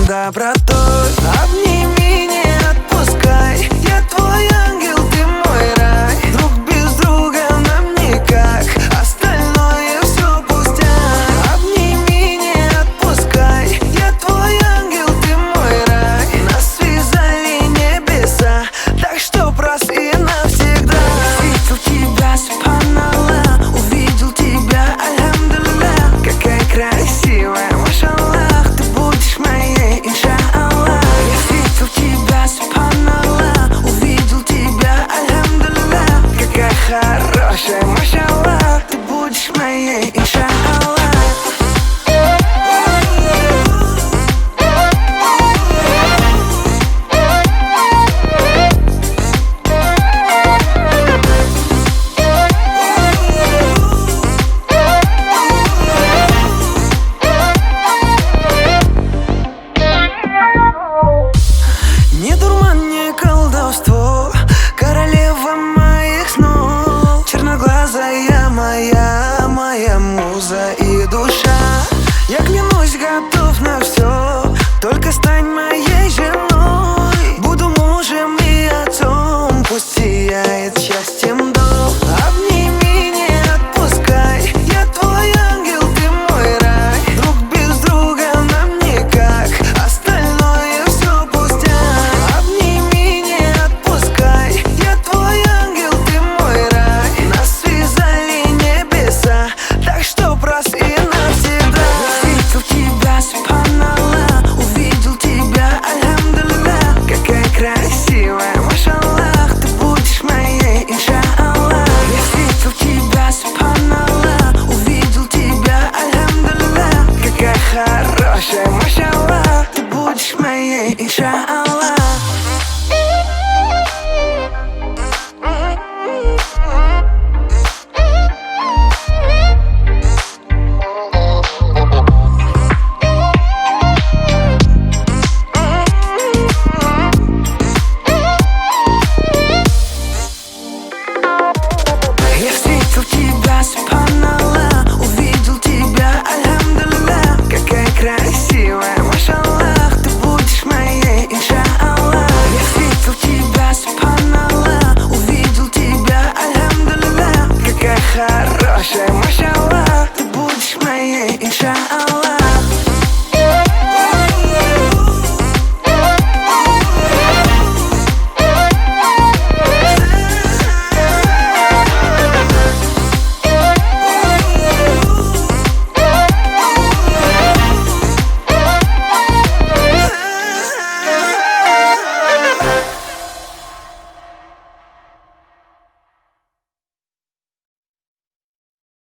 сердцем, добротой. Обними, не отпускай, я твой ангел, ты мой рай. Друг без друга нам никак, остальное все пустяк. Обними, не отпускай, я твой ангел, ты мой рай. Нас связали небеса, так что прости навсегда. Увидел тебя, субханаллах, увидел тебя, альхамдулиллах. Какая красивая, машаллах, ты будешь моей, иншаллах. Я видел тебя, субханаллах, увидел тебя, альхамдулиллах. Какая хорошая, машаллах, ты будешь моей, иншаллах. Не дурман, не колдовство, королева моих снов. Черноглазая моя муза и душа. Я клянусь, готов на все, только стань моей женой. Буду мужем и отцом, пусть сияет счастьем дом. Обними, не отпускай, я твой ангел, ты мой рай. Друг без друга нам никак, остальное все пустяк. Обними, не отпускай, я твой ангел, ты мой рай. Нас связали небеса, так что прости навсегда. Увидел тебя, субханаллах, увидел тебя, альхамдулиллах. Какая красивая, машаллах, ты будешь моей, иншаллах. Я видел тебя, субханаллах, увидел тебя, альхамдулиллах. Какая хорошая, машаллах, ты будешь моей, иншаллах.